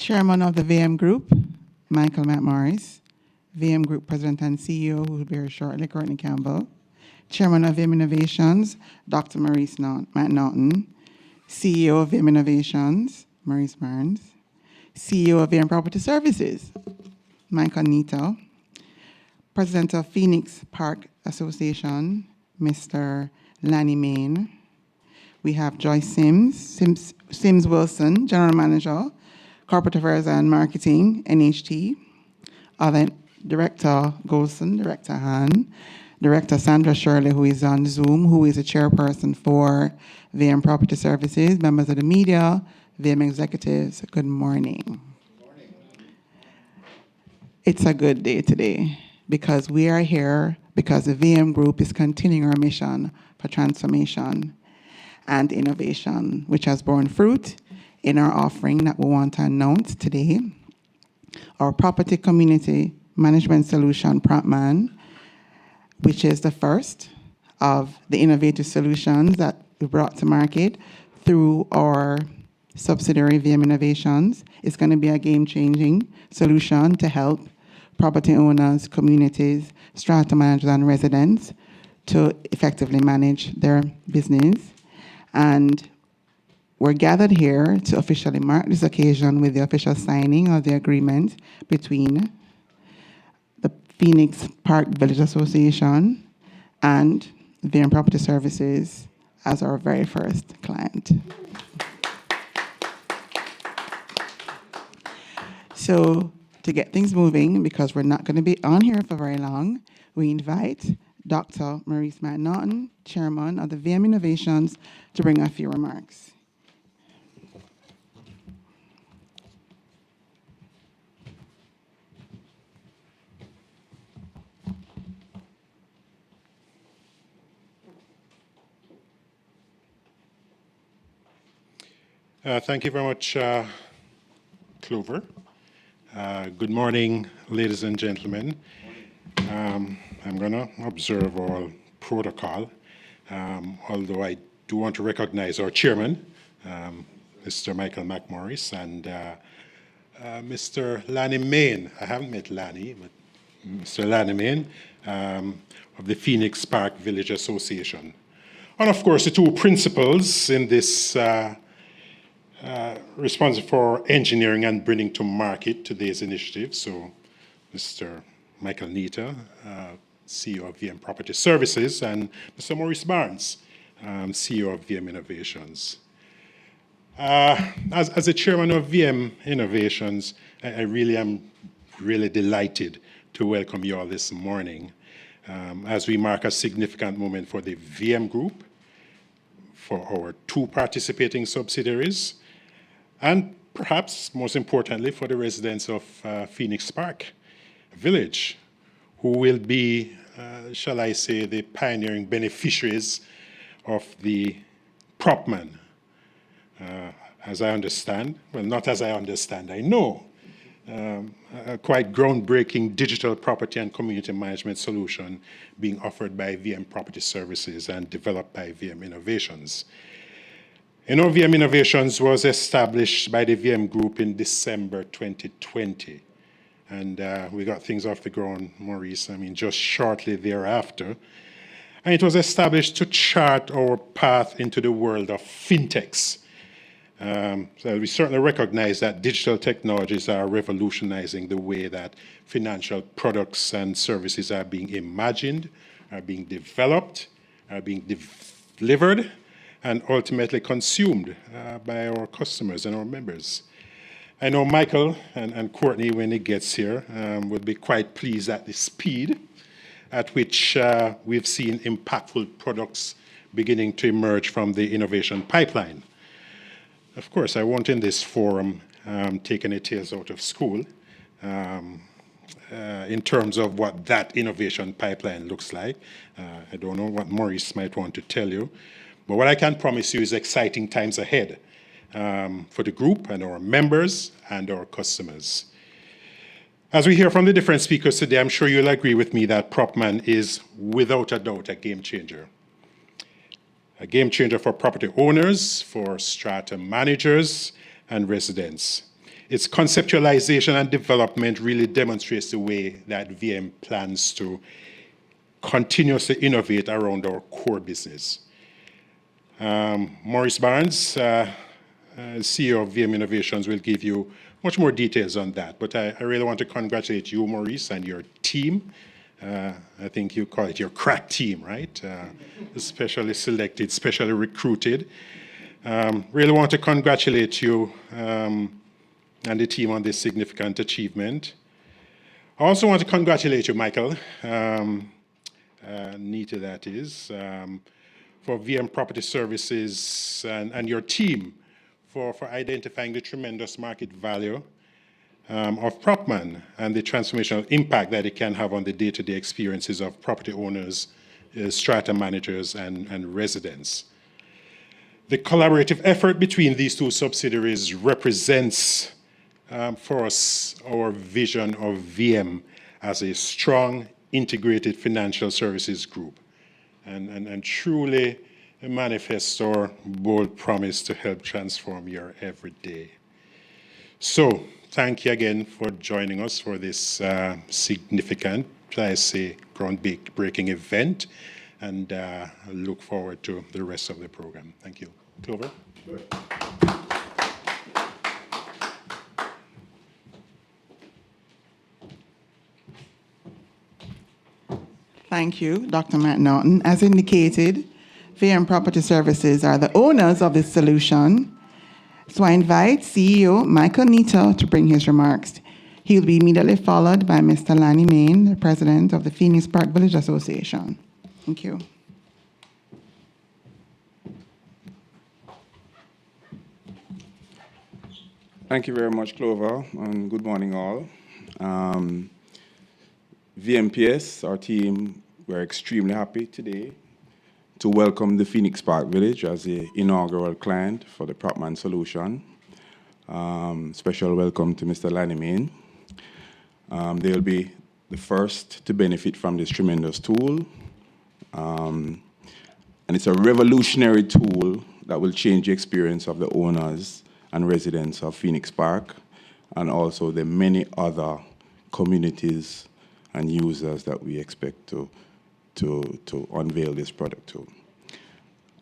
Chairman of the VM Group, Michael McMorris. VM Group President and CEO, who will be here shortly, Courtney Campbell. Chairman of VM Innovations, Dr. Maurice McNaughton. CEO of VM Innovations, Maurice Burns. CEO of VM Property Services, Michael Neto. President of Phoenix Park Association, Mr. Lanny Main. We have Joyce Sims Wilson, General Manager, Corporate Affairs and Marketing, NHT. Other Director Golson, Director Han, Director Sandra Shirley, who is on Zoom, who is a chairperson for VM Property Services, members of the media, VM executives, good morning. Good morning. It's a good day today because we are here because the VM Group is continuing our mission for transformation and innovation, which has borne fruit in our offering that we want to announce today. Our property community management solution, PropMan, which is the first of the innovative solutions that we brought to market through our subsidiary VM Innovations. It's going to be a game-changing solution to help property owners, communities, strata managers, and residents to effectively manage their business. And we're gathered here to officially mark this occasion with the official signing of the agreement between the Phoenix Park Village Association and VM Property Services as our very first client. So to get things moving, because we're not going to be on here for very long, we invite Dr. Maurice McNaughton, Chairman of the VM Innovations, to bring a few remarks. Thank you very much, Clover. Good morning, ladies and gentlemen. I'm going to observe all protocol, although I do want to recognize our chairman, Mr. Michael McMorris, and Mr. Lanny Main. I haven't met Lanny, but Mr. Lanny Main of the Phoenix Park Village Association. And of course, the two principals in this responsible for engineering and bringing to market today's initiative. So, Mr. Michael Neto, CEO of VM Property Services, and Mr. Maurice Burns, CEO of VM Innovations. As the chairman of VM Innovations, I really am delighted to welcome you all this morning as we mark a significant moment for the VM Group, for our two participating subsidiaries, and perhaps most importantly for the residents of Phoenix Park Village, who will be, shall I say, the pioneering beneficiaries of the PropMan. As I understand, well, not as I understand, I know, a quite groundbreaking digital property and community management solution being offered by VM Property Services and developed by VM Innovations. VM Innovations was established by the VM Group in December 2020. And we got things off the ground, Maurice, just shortly thereafter. And it was established to chart our path into the world of fintechs. So we certainly recognize that digital technologies are revolutionizing the way that financial products and services are being imagined, are being developed, are being delivered, and ultimately consumed by our customers and our members. I know Michael and Courtney, when he gets here, will be quite pleased at the speed at which we've seen impactful products beginning to emerge from the innovation pipeline. Of course, I won't in this forum take any tales out of school in terms of what that innovation pipeline looks like. I don't know what Maurice might want to tell you. But what I can promise you is exciting times ahead for the group and our members and our customers. As we hear from the different speakers today, I'm sure you'll agree with me that PropMan is without a doubt a game changer. A game changer for property owners, for strata managers and residents. Its conceptualization and development really demonstrates the way that VM plans to continuously innovate around our core business. Maurice Barnes, CEO of VM Innovations, will give you much more details on that. But I really want to congratulate you, Maurice, and your team. I think you call it your crack team, right? Specially selected, specially recruited. Really want to congratulate you and the team on this significant achievement. I also want to congratulate you, Michael, Nita that is, for VM Property Services and your team for identifying the tremendous market value of PropMan and the transformational impact that it can have on the day-to-day experiences of property owners, strata managers, and residents. The collaborative effort between these two subsidiaries represents for us our vision of VM as a strong, integrated financial services group and truly manifests our bold promise to help transform your everyday. So, thank you again for joining us for this significant, I say, groundbreaking event, and I look forward to the rest of the program. Thank you. Clover? Thank you, Dr. Matt Norton. As indicated, VM Property Services are the owners of this solution. So I invite CEO Michael Nita to bring his remarks. He will be immediately followed by Mr. Lanny Main, the president of the Phoenix Park Village Association. Thank you. Thank you very much, Clover, and good morning, all. VMPS, our team, we're extremely happy today to welcome the Phoenix Park Village as the inaugural client for the PropMan solution. Special welcome to Mr. Lanny Main. They'll be the first to benefit from this tremendous tool. And it's a revolutionary tool that will change the experience of the owners and residents of Phoenix Park, and also the many other communities and users that we expect to unveil this product to.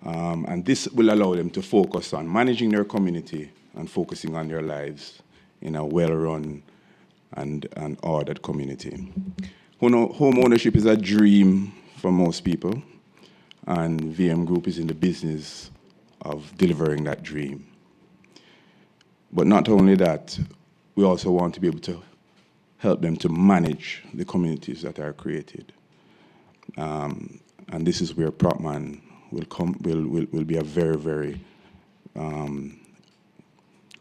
And this will allow them to focus on managing their community and focusing on their lives in a well-run and ordered community. Home ownership is a dream for most people, and VM Group is in the business of delivering that dream. But not only that, we also want to be able to help them to manage the communities that are created. And this is where PropMan will be a very, very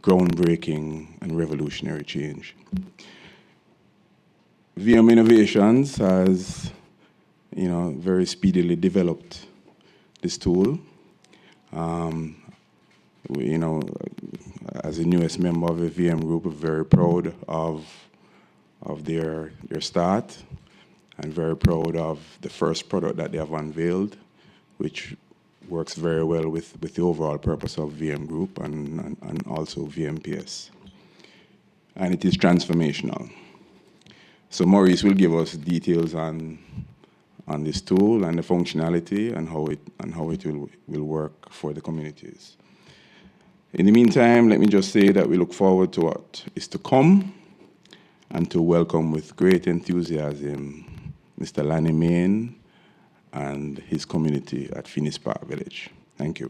groundbreaking and revolutionary change. VM Innovations has, very speedily developed this tool. As the newest member of the VM Group, we're very proud of their start, and very proud of the first product that they have unveiled, which works very well with the overall purpose of VM Group and also VMPS. And it is transformational. So Maurice will give us details on this tool and the functionality and how it will work for the communities. In the meantime, let me just say that we look forward to what is to come and to welcome with great enthusiasm Mr. Lanny Main and his community at Phoenix Park Village. Thank you.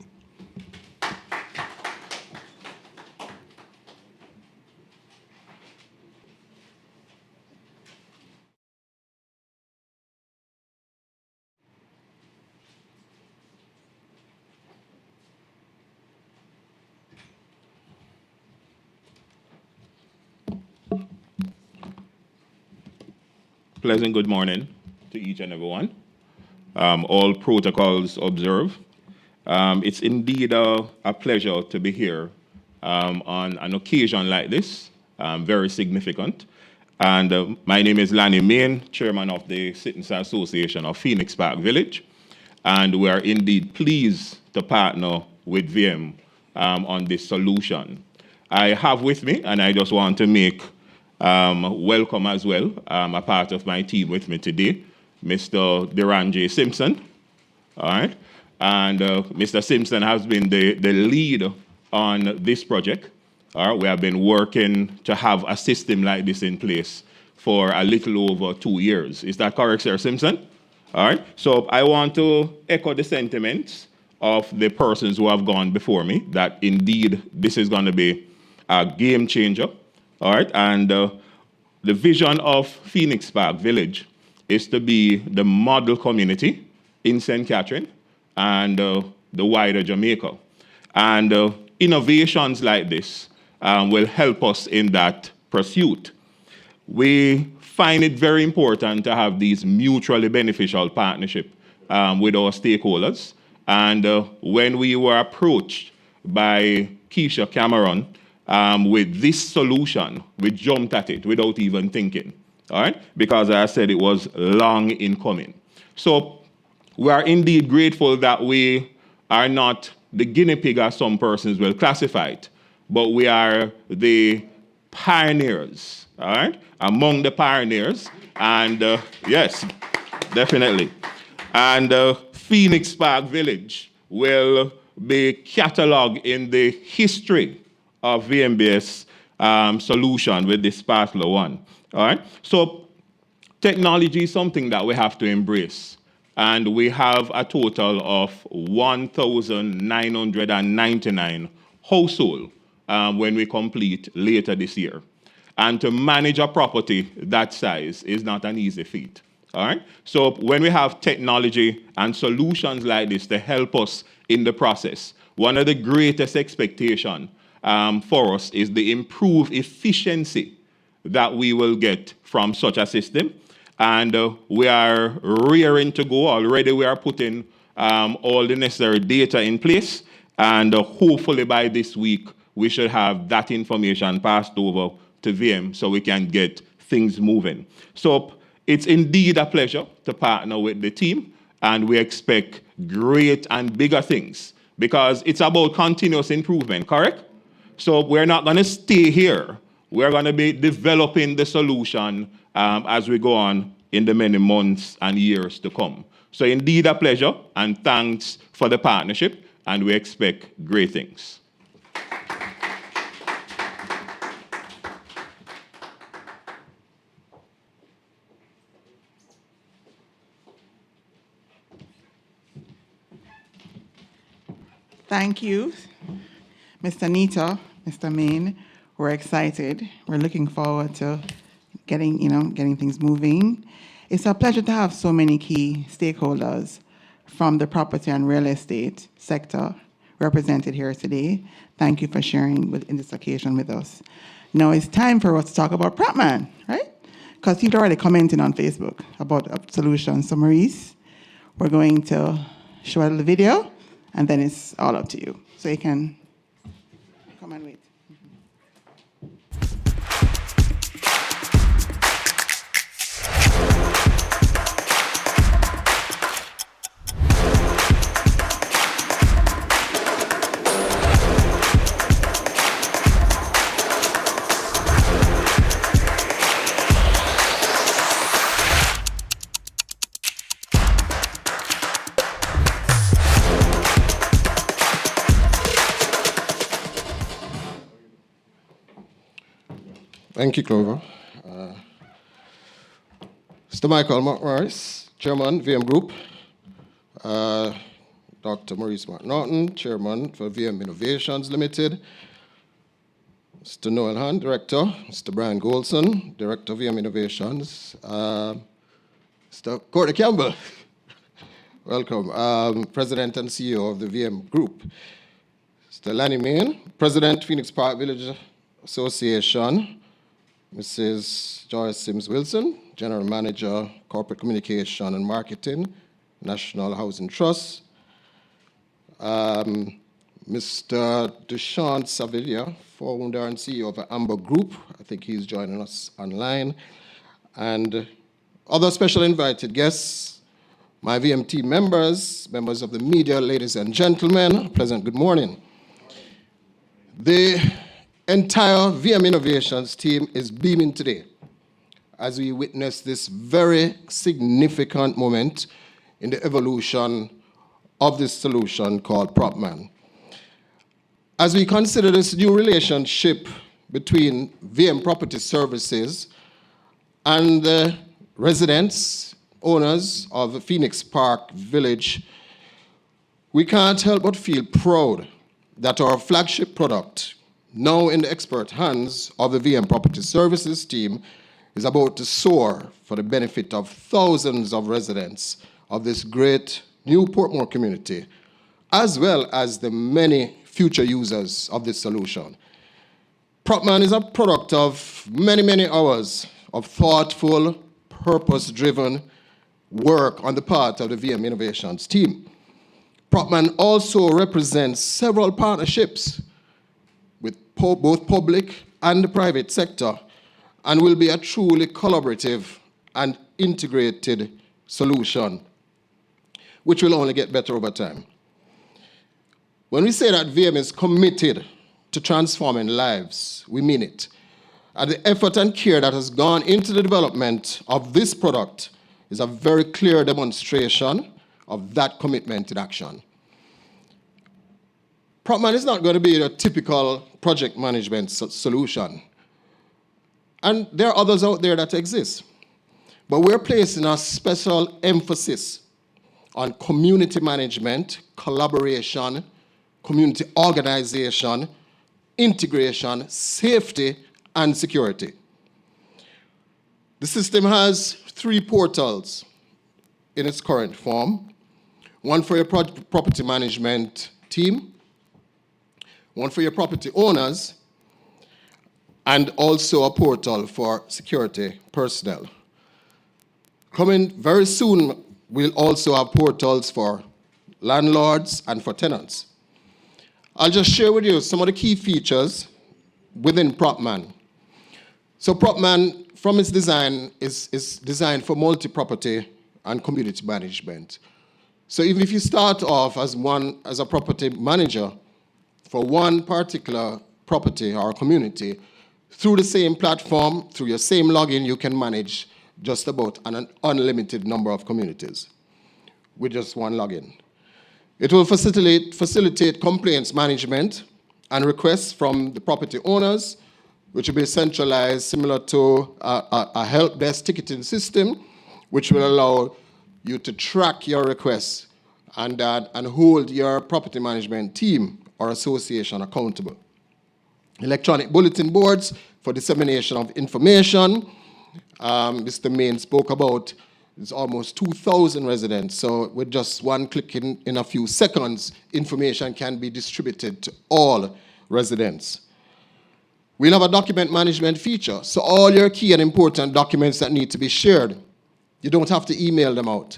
Pleasant good morning to each and everyone. All protocols observed. It's indeed a pleasure to be here on an occasion like this, very significant. And my name is Lanny Main, chairman of the Citizens Association of Phoenix Park Village. And we are indeed pleased to partner with VM on this solution. I have with me, and I just want to make welcome as well, a part of my team with me today, Mr. Duranje Simpson. All right. And Mr. Simpson has been the lead on this project. All right. We have been working to have a system like this in place for a little over 2 years. Is that correct, Sir Simpson? All right. So I want to echo the sentiments of the persons who have gone before me, that indeed this is going to be a game changer. All right. And the vision of Phoenix Park Village is to be the model community in St. Catherine and the wider Jamaica. And innovations like this will help us in that pursuit. We find it very important to have these mutually beneficial partnerships with our stakeholders. And when we were approached by Keisha Cameron with this solution, we jumped at it without even thinking, all right? Because I said it was long in coming. So we are indeed grateful that we are not the guinea pig, as some persons will classify it, but we are the pioneers, all right? Among the pioneers, and yes, definitely. And Phoenix Park Village will be cataloged in the history of VMBS solution with this particular one, all right? So technology is something that we have to embrace. And we have a total of 1,999 households when we complete later this year. And to manage a property that size is not an easy feat. All right? So when we have technology and solutions like this to help us in the process, one of the greatest expectations for us is the improved efficiency that we will get from such a system. And we are rearing to go. Already we are putting all the necessary data in place. And hopefully by this week, we should have that information passed over to VM so we can get things moving. So it's indeed a pleasure to partner with the team. And we expect great and bigger things because it's about continuous improvement, correct? So we're not going to stay here. We're going to be developing the solution as we go on in the many months and years to come. So indeed a pleasure, and thanks for the partnership, and we expect great things. Thank you, Mr. Nita, Mr. Main. We're excited. We're looking forward to getting things moving. It's a pleasure to have so many key stakeholders from the property and real estate sector represented here today. Thank you for sharing in this occasion with us. Now it's time for us to talk about PropMan, right? Because people are already commenting on Facebook about a solution. So Maurice, we're going to show a little video, and then it's all up to you. So you can come and wait. Thank you, Clover. Mr. Michael Morris, Chairman, VM Group. Dr. Maurice McNaughton, Chairman for VM Innovations Limited. Mr. Noel Hunt, Director. Mr. Brian Goldson, Director of VM Innovations. Mr. Courtney Campbell, welcome. President and CEO of the VM Group. Mr. Lanny Main, President, Phoenix Park Village Association. Mrs. Joyce Sims-Wilson, General Manager, Corporate Communication and Marketing, National Housing Trust. Mr. Dushan Savilla, founder and CEO of Amber Group. I think he's joining us online. And other special invited guests, my VM team members, members of the media, ladies and gentlemen, pleasant good morning. The entire VM Innovations team is beaming today as we witness this very significant moment in the evolution of this solution called PropMan. As we consider this new relationship between VM Property Services and the residents, owners of Phoenix Park Village, we can't help but feel proud that our flagship product, now in the expert hands of the VM Property Services team, is about to soar for the benefit of thousands of residents of this great new Portmore community, as well as the many future users of this solution. PropMan is a product of many, many hours of thoughtful, purpose-driven work on the part of the VM Innovations team. PropMan also represents several partnerships with both public and the private sector, and will be a truly collaborative and integrated solution, which will only get better over time. When we say that VM is committed to transforming lives, we mean it. And the effort and care that has gone into the development of this product is a very clear demonstration of that commitment in action. PropMan is not going to be a typical project management solution. And there are others out there that exist. But we're placing a special emphasis on community management, collaboration, community organization, integration, safety, and security. The system has 3 portals in its current form: one for your property management team, one for your property owners, and also a portal for security personnel. Coming very soon, we'll also have portals for landlords and for tenants. I'll just share with you some of the key features within PropMan. So PropMan, from its design, is designed for multi-property and community management. So even if you start off as a property manager for one particular property or community, through the same platform, through your same login, you can manage just about an unlimited number of communities with just one login. It will facilitate complaints management and requests from the property owners, which will be centralized, similar to a help desk ticketing system, which will allow you to track your requests and hold your property management team or association accountable. Electronic bulletin boards for dissemination of information. Mr. Main spoke about, it's almost 2,000 residents, so with just one click in a few seconds, information can be distributed to all residents. We'll have a document management feature, so all your key and important documents that need to be shared, you don't have to email them out.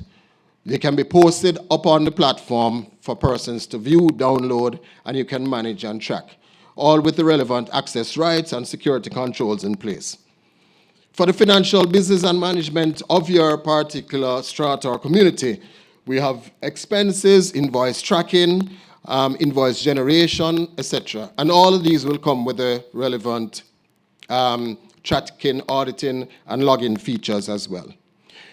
They can be posted up on the platform for persons to view, download, and you can manage and track, all with the relevant access rights and security controls in place. For the financial business and management of your particular strata or community, we have expenses, invoice tracking, invoice generation, etc. And all of these will come with the relevant tracking, auditing, and login features as well.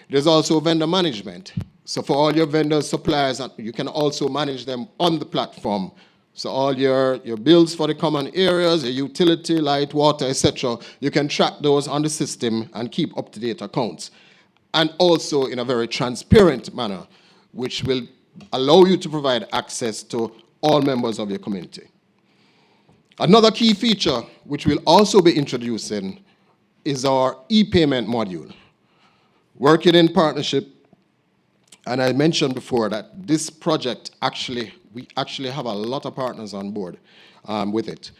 There's also vendor management. So for all your vendors, suppliers, you can also manage them on the platform. So all your bills for the common areas, your utility, light, water, etc., you can track those on the system and keep up-to-date accounts. And also in a very transparent manner, which will allow you to provide access to all members of your community. Another key feature, which we'll also be introducing, is our e-payment module. Working in partnership, and I mentioned before that this project we actually have a lot of partners on board with it.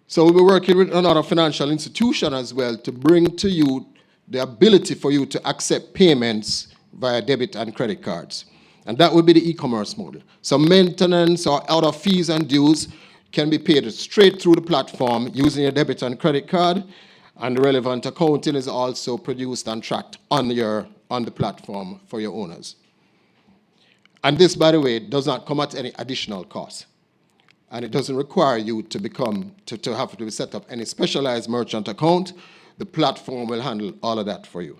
So we'll be working with another financial institution as well to bring to you the ability for you to accept payments via debit and credit cards. And that will be the e-commerce model. So maintenance or other fees and dues can be paid straight through the platform using your debit and credit card, and the relevant accounting is also produced and tracked on the platform for your owners. And this, by the way, does not come at any additional cost. and it doesn't require you to have to set up any specialized merchant account. The platform will handle all of that for you.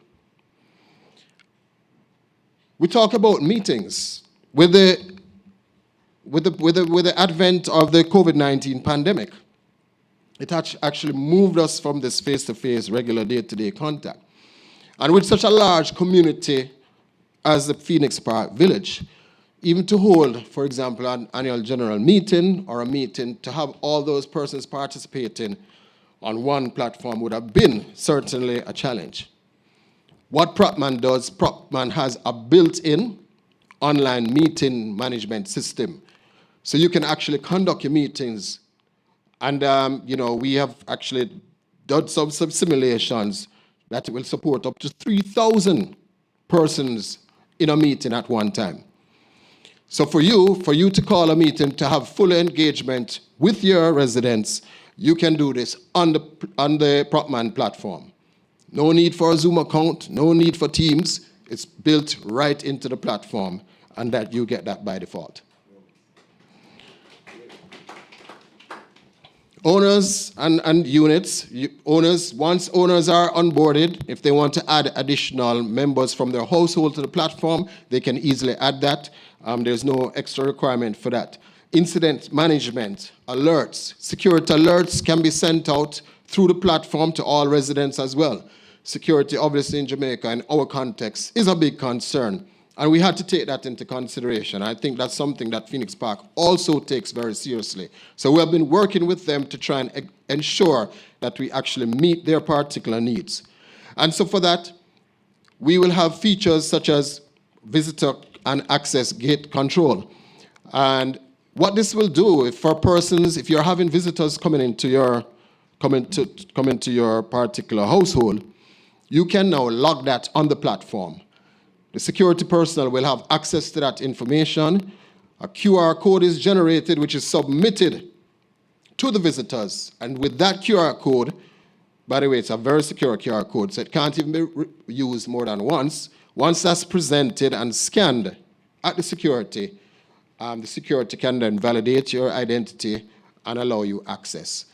We talk about meetings. With the advent of the COVID-19 pandemic, it actually moved us from this face-to-face, regular day-to-day contact. And with such a large community as the Phoenix Park Village, even to hold, for example, an annual general meeting or a meeting, to have all those persons participating on one platform would have been certainly a challenge. What PropMan does, PropMan has a built-in online meeting management system. So you can actually conduct your meetings. And, we have actually done some simulations that will support up to 3,000 persons in a meeting at one time. So for you to call a meeting to have full engagement with your residents, you can do this on the PropMan platform. No need for a Zoom account, no need for Teams. It's built right into the platform, and that you get that by default. Owners and units, once owners are onboarded, if they want to add additional members from their household to the platform, they can easily add that. There's no extra requirement for that. Incident management, alerts, security alerts can be sent out through the platform to all residents as well. Security, obviously, in Jamaica, in our context, is a big concern. And we had to take that into consideration. I think that's something that Phoenix Park also takes very seriously. So we have been working with them to try and ensure that we actually meet their particular needs. And so for that, we will have features such as visitor and access gate control. And what this will do, if you're having visitors coming into your particular household, you can now log that on the platform. The security personnel will have access to that information. A QR code is generated, which is submitted to the visitors. And with that QR code, by the way, it's a very secure QR code, so it can't even be used more than once. Once that's presented and scanned at the security can then validate your identity and allow you access.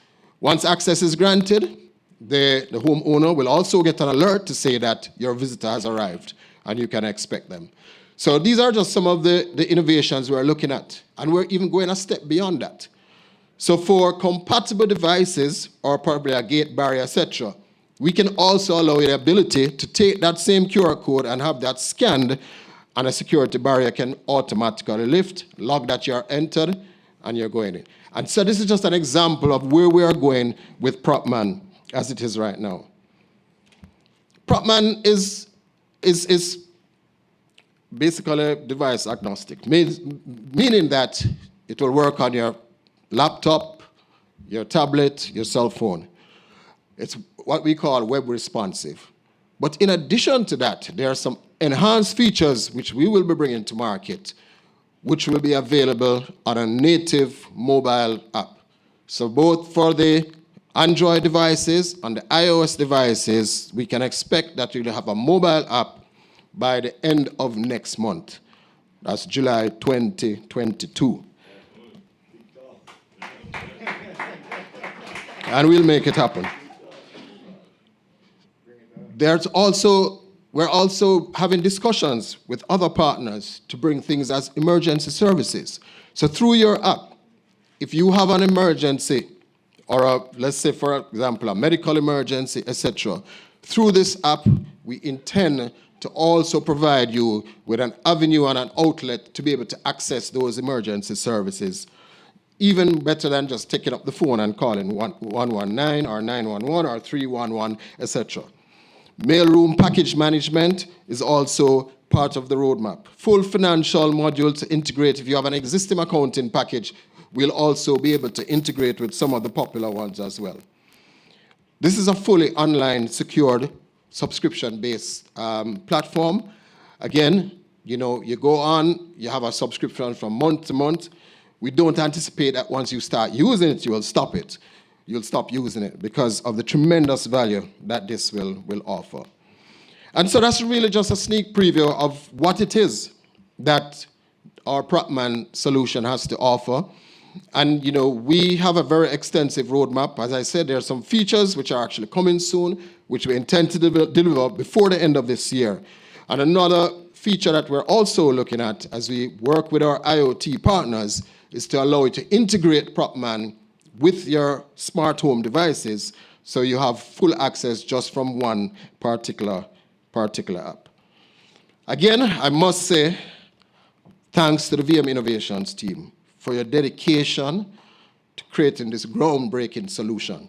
Once access is granted, the homeowner will also get an alert to say that your visitor has arrived, and you can expect them. So these are just some of the innovations we're looking at, and we're even going a step beyond that. So for compatible devices, or probably a gate barrier, etc., we can also allow you the ability to take that same QR code and have that scanned, and a security barrier can automatically lift, log that you're entered, and you're going in. And so this is just an example of where we are going with PropMan as it is right now. PropMan is basically device agnostic, meaning that it will work on your laptop, your tablet, your cell phone. It's what we call web responsive. But in addition to that, there are some enhanced features which we will be bringing to market, which will be available on a native mobile app. So both for the Android devices and the iOS devices, we can expect that you'll have a mobile app by the end of next month. That's July 2022. And we'll make it happen. We're also having discussions with other partners to bring things as emergency services. So through your app, if you have an emergency, or let's say, for example, a medical emergency, etc., through this app, we intend to also provide you with an avenue and an outlet to be able to access those emergency services, even better than just taking up the phone and calling 119 or 911 or 311, etc. Mailroom package management is also part of the roadmap. Full financial module to integrate. If you have an existing accounting package, we'll also be able to integrate with some of the popular ones as well. This is a fully online, secured, subscription-based platform. Again, you go on, you have a subscription from month to month. We don't anticipate that once you start using it, you will stop it. You'll stop using it because of the tremendous value that this will offer. And so that's really just a sneak preview of what it is that our PropMan solution has to offer. And, you know, we have a very extensive roadmap. As I said, there are some features which are actually coming soon, which we intend to deliver before the end of this year. And another feature that we're also looking at as we work with our IoT partners is to allow you to integrate PropMan with your smart home devices so you have full access just from one particular app. Again, I must say, thanks to the VM Innovations team for your dedication to creating this groundbreaking solution.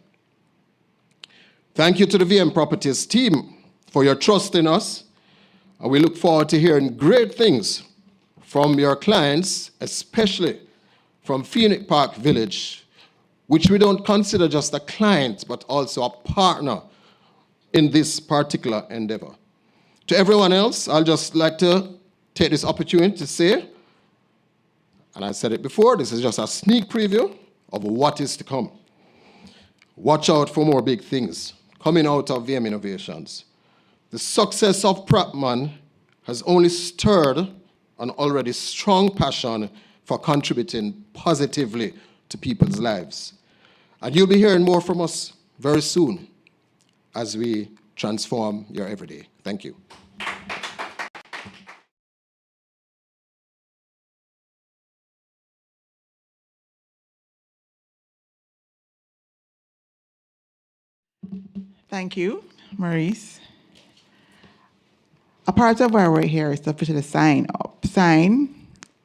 Thank you to the VM Properties team for your trust in us, and we look forward to hearing great things from your clients, especially from Phoenix Park Village, which we don't consider just a client, but also a partner in this particular endeavor. To everyone else, I'll just like to take this opportunity to say, and I said it before, this is just a sneak preview of what is to come. Watch out for more big things coming out of VM Innovations. The success of PropMan has only stirred an already strong passion for contributing positively to people's lives. And you'll be hearing more from us very soon as we transform your everyday. Thank you. Thank you, Maurice. A part of why we're here is to officially sign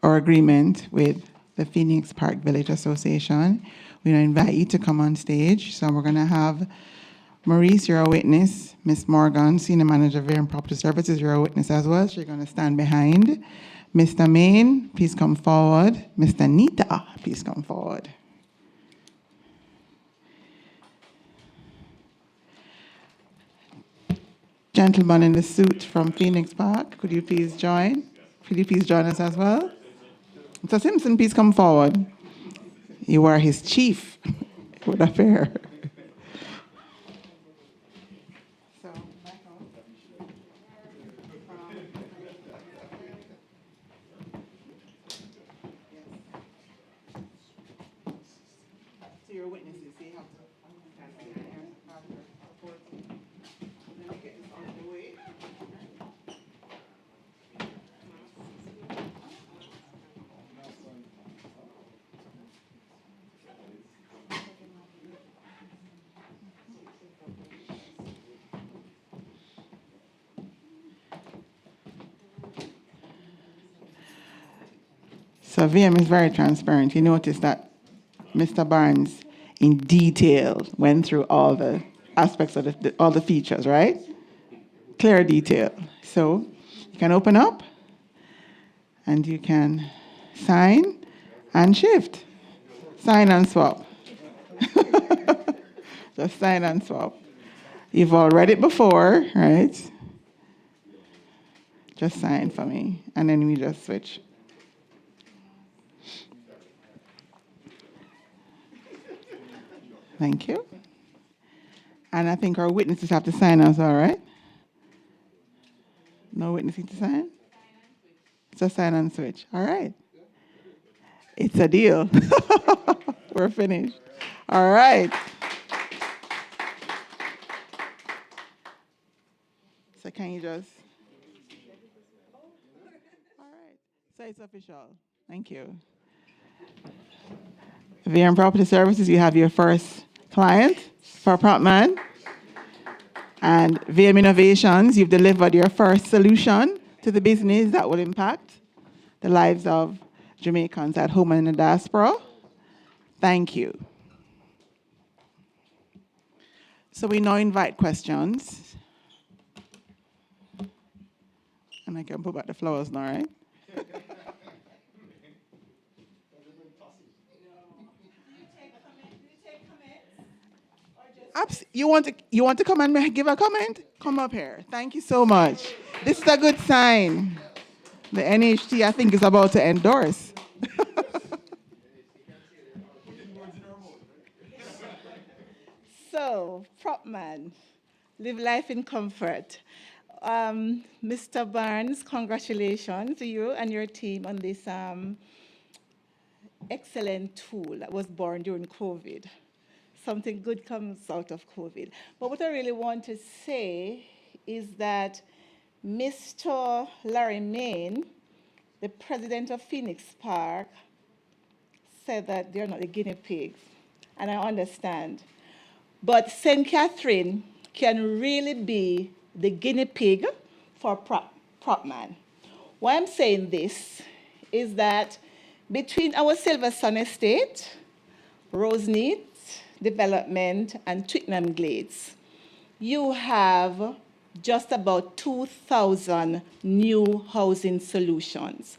our agreement with the Phoenix Park Village Association. We invite you to come on stage. So we're going to have Maurice, you're a witness. Ms. Morgan, Senior Manager of VM Property Services, you're a witness as well. So you're going to stand behind. Mr. Main, please come forward. Mr. Nita, please come forward. Gentleman in the suit from Phoenix Park, could you please join? Could you please join us as well? Mr. Simpson, please come forward. You are his chief with affair. So you're witnesses, so you have to stand behind here. So VM is very transparent. You notice that Mr. Barnes, in detail, went through all the aspects of all the features, right? Clear detail. So you can open up, and you can sign and shift. Sign and swap. Just sign and swap. You've all read it before, right? Just sign for me, and then we just switch. Thank you. And I think our witnesses have to sign us, all right? No witnessing to sign? So sign and switch. All right. It's a deal. We're finished. All right. So can you just... All right. So it's official. Thank you. VM Property Services, you have your first client for PropMan. And VM Innovations, you've delivered your first solution to the business that will impact the lives of Jamaicans at home and in the diaspora. Thank you. So we now invite questions. And I can put back the flowers now, right? You want to come and give a comment? Come up here. Thank you so much. This is a good sign. The NHT, I think, is about to endorse. So, PropMan, live life in comfort. Mr. Barnes, congratulations to you and your team on this excellent tool that was born during COVID. Something good comes out of COVID. But what I really want to say is that Mr. Larry Main, the president of Phoenix Park, said that they're not the guinea pigs, and I understand. But St. Catherine can really be the guinea pig for PropMan. Why I'm saying this is that between our Silver Sun Estate, Roseneath Development, and Twickenham Glades, you have just about 2,000 new housing solutions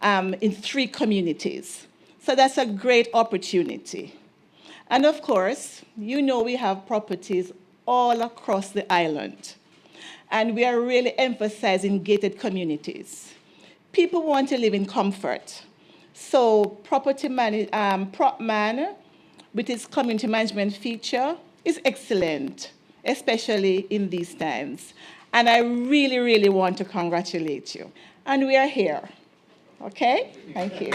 in 3 communities. So that's a great opportunity. And of course, you know we have properties all across the island. And we are really emphasizing gated communities. People want to live in comfort. So PropMan, with its community management feature, is excellent, especially in these times. And I really, really want to congratulate you. And we are here. Okay? Thank you.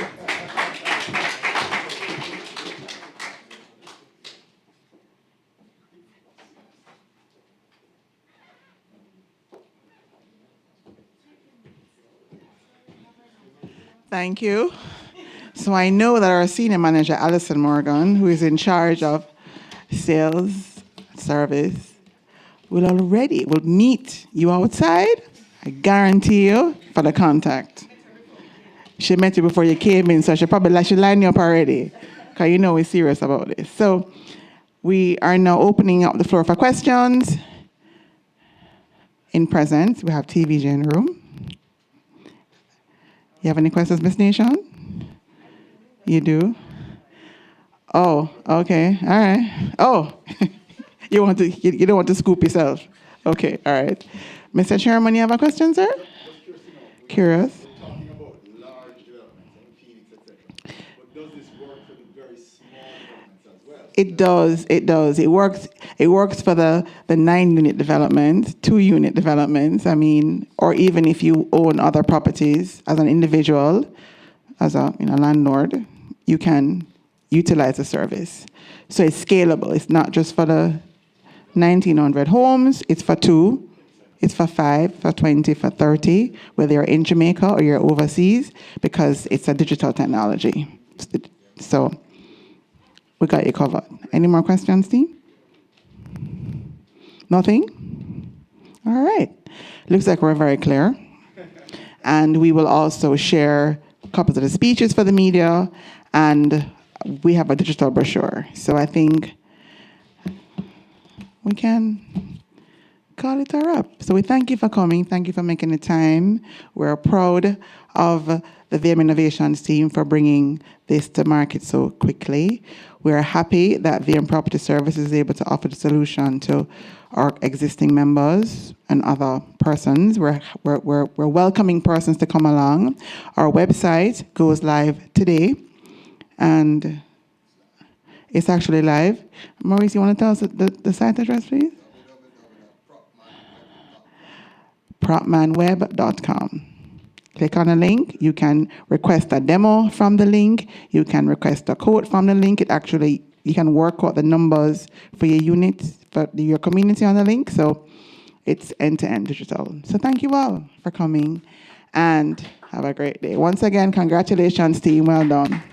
Thank you. So I know that our senior manager, Alison Morgan, who is in charge of sales, service, will meet you outside, I guarantee you, for the contact. She met you before you came in, so she line you up already, because you know we're serious about this. So we are now opening up the floor for questions. In presence, we have TVJ in the room. You have any questions, Ms. Nation? You do? Oh, okay, all right. Oh, you don't want to scoop yourself. Okay, all right. Mr. Chairman, you have a question, sir? Curious. We're talking about large developments in Phoenix, etc. But does this work for the very small developments as well? It does. It works for the 9-unit developments, 2-unit developments. I mean, or even if you own other properties as an individual, as a landlord, you can utilize the service. So it's scalable. It's not just for the 1,900 homes. It's for 2. It's for 5, for 20, for 30, whether you're in Jamaica or you're overseas, because it's a digital technology. So we got you covered. Any more questions, team? Nothing? All right. Looks like we're very clear. And we will also share copies of the speeches for the media, and we have a digital brochure. So I think we can call it a wrap. So we thank you for coming. Thank you for making the time. We're proud of the VM Innovations team for bringing this to market so quickly. We're happy that VM Property Services is able to offer the solution to our existing members and other persons. We're welcoming persons to come along. Our website goes live today, and it's actually live. Maurice, you want to tell us the site address, please? PropManWeb.com. Click on a link. You can request a demo from the link. You can request a quote from the link. You can work out the numbers for your units, for your community on the link. So it's end-to-end digital. So thank you all for coming, and have a great day. Once again, congratulations, team. Well done.